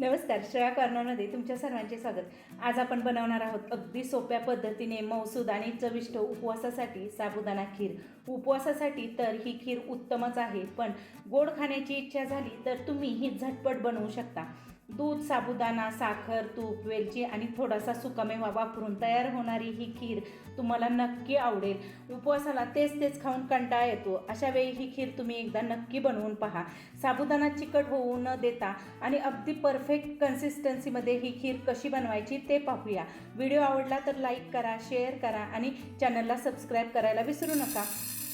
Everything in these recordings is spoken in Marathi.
नमस्कार, श्रेया कॉर्नरमध्ये तुमच्या सर्वांचे स्वागत। आज आपण बनवणार आहोत अगदी सोप्या पद्धतीने मौसूद आणि चविष्ट उपवासासाठी साबुदाणा खीर। उपवासासाठी तर ही खीर उत्तमच आहे, पण गोड खाण्याची इच्छा झाली तर तुम्ही ही झटपट बनवू शकता। दूध, साबुदाणा, साखर, तूप, वेलची आणि थोडासा सुकामेवा वापरून तयार होणारी ही खीर तुम्हाला नक्की आवडेल। उपवासाला तेच तेच खाऊन कंटाळा येतो, अशा वेळी ही खीर तुम्ही एकदा नक्की बनवून पहा। साबुदाणा चिकट होऊ न देता आणि अगदी परफेक्ट कन्सिस्टन्सीमध्ये ही खीर कशी बनवायची ते पाहूया। व्हिडिओ आवडला तर लाईक करा, शेअर करा आणि चॅनलला सबस्क्राईब करायला विसरू नका।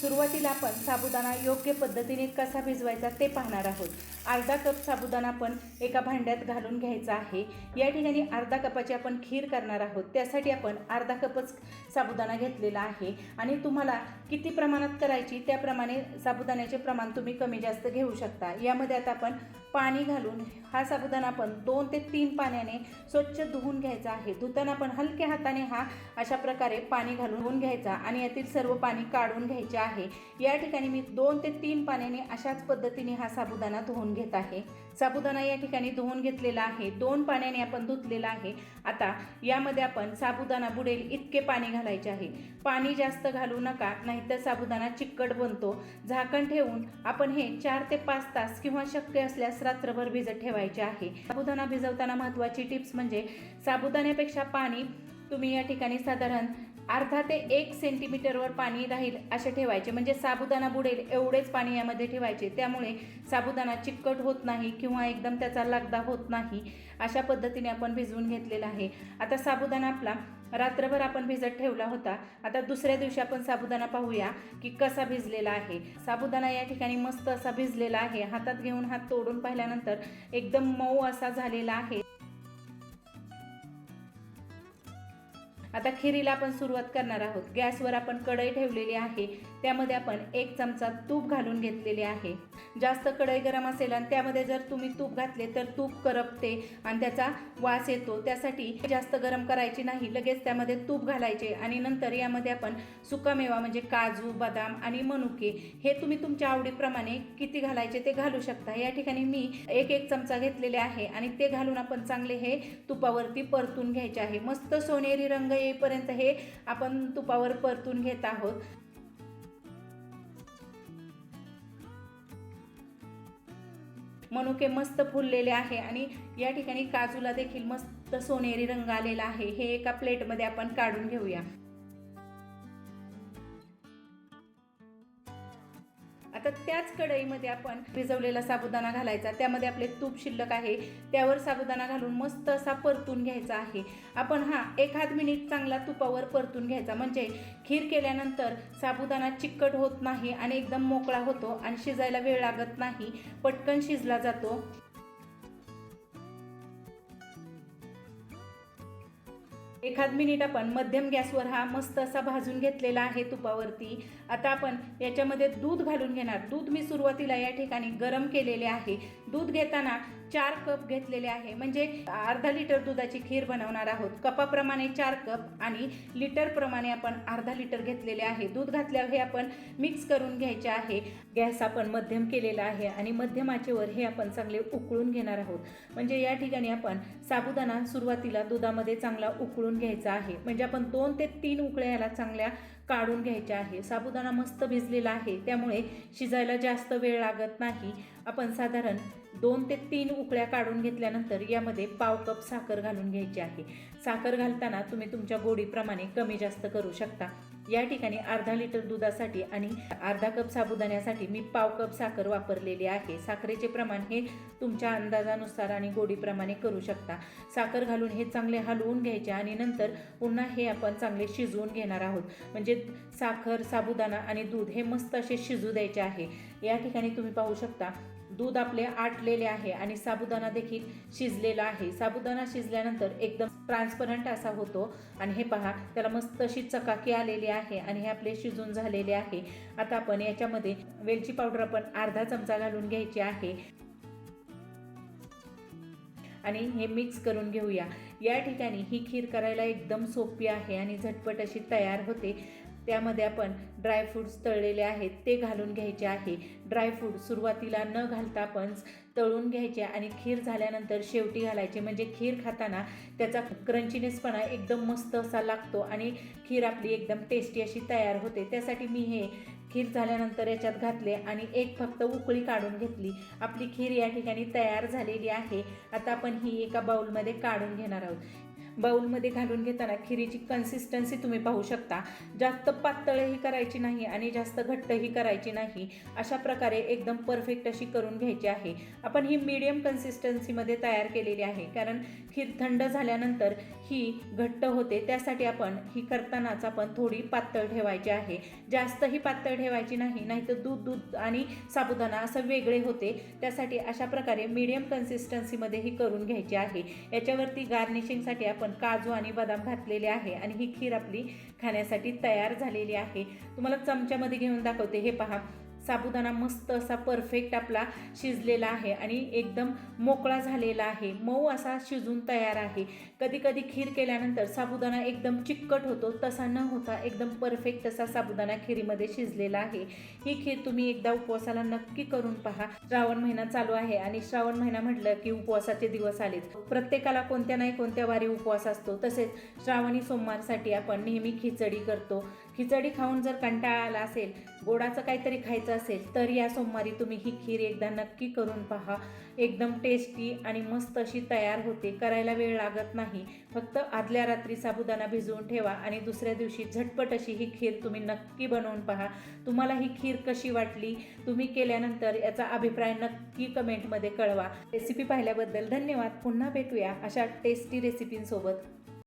सुरुवातीला आपण साबुदाणा योग्य पद्धतीने कसा भिजवायचा ते पाहणार आहोत। अर्धा कप साबुदाणा आपण एका भांड्यात घालून घ्यायचा आहे। या ठिकाणी अर्धा कपाची आपण खीर करणार आहोत, त्यासाठी आपण अर्धा कपच साबुदाणा घेतलेला आहे आणि तुम्हाला किती प्रमाणात करायची त्याप्रमाणे साबुदाण्याचे प्रमाण तुम्ही कमी जास्त घेऊ शकता। यामध्ये आता आपण पाणी घालून हा साबुदाणा आपण 2 ते 3 पाण्याने स्वच्छ धुवून घ्यायचा आहे। धुताना आपण हलक्या हाताने हा अशा प्रकारे पाणी घालून घ्यायचा आणि यातील सर्व पाणी काढून घ्यायचे आहे। या ठिकाणी मी 2 ते 3 पाण्याने अशाच पद्धतीने हा साबुदाणा धुवून घेत आहे। साबुदाणा या ठिकाणी धुवून घेतलेला आहे, 2 पाण्याने आपण धुतलेला आहे। आता यामध्ये आपण साबुदाणा बुडेल इतके पाणी घालायचे आहे। पाणी जास्त घालू नका, नाहीतर साबुदाणा चिकट बनतो। झाकण ठेवून आपण हे 4 ते 5 तास किंवा शक्य असल्यास रात्रभर भिजत ठेवायचे आहे। साबुदाणा भिजवताना महत्त्वाची टिप्स म्हणजे साबुदाण्यापेक्षा पाणी तुम्ही या ठिकाणी साधारण अर्धा ते 1 सेंटीमीटरवर पाणी राहील असे ठेवायचे, म्हणजे साबुदाणा बुडेल एवढेच पाणी यामध्ये ठेवायचे। त्यामुळे साबुदाणा चिकट होत नाही किंवा एकदम त्याचा लगदा होत नाही। अशा पद्धतीने आपण भिजवून घेतलेला आहे। आता साबुदाणा आपला रात्रभर आपण भिजत ठेवला होता। आता दुसऱ्या दिवशी आपण साबुदाणा पाहूया की कसा भिजलेला आहे। साबुदाणा या ठिकाणी मस्त असा भिजलेला आहे। हातात घेऊन हात तोडून पाहिल्यानंतर एकदम मऊ असा झालेला आहे। आता खिरीला आपण सुरुवात करणार आहोत। गॅसवर आपण कढई ठेवलेली आहे, त्यामध्ये आपण 1 चमचा तूप घालून घेतलेले आहे। जास्त कढई गरम असेल आणि त्यामध्ये जर तुम्ही तूप घातले तर तूप करपते आणि त्याचा वास येतो, त्यासाठी जास्त गरम करायची नाही। लगेच त्यामध्ये तूप घालायचे आणि नंतर यामध्ये आपण सुकामेवा म्हणजे काजू, बदाम आणि मनुके हे तुम्ही तुमच्या आवडीप्रमाणे किती घालायचे ते घालू शकता। या ठिकाणी मी 1 चमचा घेतलेले आहे आणि ते घालून आपण चांगले हे तुपावरती परतून घ्यायचे आहे। मस्त सोनेरी रंग येईपर्यंत हे आपण तुपावर परतून घेत आहोत। मनुके मस्त फुललेले आहे आणि या ठिकाणी काजूला देखील मस्त सोनेरी रंग आलेला आहे। हे एका प्लेटमध्ये आपण काढून घेऊया। आता त्याच कढईमध्ये आपण भिजवलेला साबुदाणा घालायचा, त्यामध्ये आपले तूप शिल्लक आहे त्यावर साबुदाणा घालून मस्त असा परतून घ्यायचा आहे। आपण हा 1 मिनिट चांगला तुपावर परतून घ्यायचा, म्हणजे खीर केल्यानंतर साबुदाणा चिकट होत नाही आणि एकदम मोकळा होतो आणि शिजायला वेळ लागत नाही, पटकन शिजला जातो। 1 मिनिट आपण मध्यम गॅसवर हा मस्त असा भाजून घेतलेला आहे तुपावरती। आता आपण याच्यामध्ये दूध घालून घेणार। दूध मी सुरुवातीला या ठिकाणी गरम केलेले आहे। दूध घेताना 4 कप घेतलेले आहे, म्हणजे अर्धा लिटर दुधाची खीर बनवणार आहोत। कपाप्रमाणे 4 कप आणि लिटरप्रमाणे आपण अर्धा लिटर घेतलेले आहे। दूध घातल्यावर हे आपण मिक्स करून घ्यायचे आहे। गॅस आपण मध्यम केलेला आहे आणि मध्यम आचेवर हे आपण चांगले उकळून घेणार आहोत। म्हणजे या ठिकाणी आपण साबुदाणा सुरुवातीला दुधामध्ये चांगला उकळून घ्यायचा आहे, म्हणजे आपण 2 ते 3 उकळ्या याला चांगल्या काढून घ्यायच्या आहे। साबुदाणा मस्त भिजलेला आहे, त्यामुळे शिजायला जास्त वेळ लागत नाही। आपण साधारण 2 ते 3 उकळ्या काढून घेतल्यानंतर यामध्ये पाव कप साखर घालून घ्यायची आहे। साखर घालताना तुम्ही तुमच्या गोडीप्रमाणे कमी जास्त करू शकता। या ठिकाणी अर्धा लिटर दुधासाठी आणि अर्धा कप साबुदाण्यासाठी मी पाव कप साखर वापरलेली आहे। साखरेचे प्रमाण हे तुमच्या अंदाजानुसार आणि गोडीप्रमाणे करू शकता। साखर घालून हे चांगले हलवून घ्यायचे आणि नंतर पुन्हा हे आपण चांगले शिजवून घेणार आहोत, म्हणजे साखर, साबुदाणा आणि दूध हे मस्त असे शिजू द्यायचे आहे। या ठिकाणी तुम्ही पाहू शकता दूध आपले आटलेले आहे आणि साबुदाणा देखील शिजलेला आहे। साबुदाणा शिजल्यानंतर एकदम ट्रान्सपरंट असा होतो आणि हे पहा त्याला मस्त अशी चकाकी आलेली आहे आणि हे आपले शिजून झालेले आहे। आता आपण याच्यामध्ये वेलची पावडर आपण अर्धा चमचा घालून घ्यायची आहे आणि हे मिक्स करून घेऊया। या ठिकाणी ही खीर करायला एकदम सोपी आहे आणि झटपट अशी तयार होते। त्यामध्ये आपण ड्रायफ्रूट्स तळलेले आहेत ते घालून घ्यायचे आहे। ड्रायफ्रूट सुरुवातीला न घालता आपण तळून घ्यायचे आणि खीर झाल्यानंतर शेवटी घालायचे, म्हणजे खीर खाताना त्याचा क्रंचीनेसपणा एकदम मस्त असा लागतो आणि खीर आपली एकदम टेस्टी अशी तयार होते. त्यासाठी मी हे खीर झाल्यानंतर याच्यात घातले आणि एक फक्त उकळी काढून घेतली. आपली खीर या ठिकाणी तयार झालेली आहे. आता आपण ही एका बाउलमध्ये काढून घेणार आहोत. बाउलमध्ये घालून घेताना खिरीची कन्सिस्टन्सी तुम्ही पाहू शकता. जास्त पातळही करायची नाही आणि जास्त घट्टही करायची नाही. अशा प्रकारे एकदम परफेक्ट अशी करून घ्यायची आहे. आपण ही मीडियम कन्सिस्टन्सीमध्ये तयार केलेली आहे, कारण खीर थंड झाल्यानंतर ही घट्ट होते. त्यासाठी आपण ही करतानाच आपण थोडी पातळ ठेवायची आहे. जास्तही पातळ ठेवायची नाही, नाहीतर दूध आणि साबुदाणा असं वेगळे होते. त्यासाठी अशा प्रकारे मीडियम कन्सिस्टन्सीमध्ये ही करून घ्यायची आहे. याच्यावरती गार्निशिंगसाठी आपण काजू आणि बदाम घातलेले आहे आणि ही खीर आपली खाण्यासाठी तयार झालेली आहे. तुम्हाला चमच्यामध्ये घेऊन दाखवते. हे पहा, साबुदाणा मस्त असा परफेक्ट आपला शिजलेला आहे आणि एकदम मोकळा झालेला आहे. मऊ असा शिजून तयार आहे. कधी कधी खीर केल्यानंतर साबुदाणा एकदम चिकट होतो, तसा न होता एकदम परफेक्ट असा साबुदाणा खिरीमध्ये शिजलेला आहे. ही खीर तुम्ही एकदा उपवासाला नक्की करून पहा. श्रावण महिना चालू आहे आणि श्रावण महिना म्हटलं की उपवासाचे दिवस आलेत. प्रत्येकाला कोणत्या नाही कोणत्या वारी उपवास असतो. तसेच श्रावणी सोमवारसाठी आपण नेहमी खिचडी करतो. खिचडी खाऊन जर कंटाळा आला असेल, गोडाचं काहीतरी खायचं असेल, तर या सोमवारी तुम्ही ही खीर एकदा नक्की करून पहा. एकदम टेस्टी आणि मस्त अशी तयार होते. करायला वेळ लागत नाही. फक्त आदल्या रात्री साबुदाणा भिजवून ठेवा आणि दुसऱ्या दिवशी झटपट अशी ही खीर तुम्ही नक्की बनवून पहा. तुम्हाला ही खीर कशी वाटली, तुम्ही केल्यानंतर याचा अभिप्राय नक्की कमेंटमध्ये कळवा. रेसिपी पाहिल्याबद्दल धन्यवाद. पुन्हा भेटूया अशा टेस्टी रेसिपींसोबत.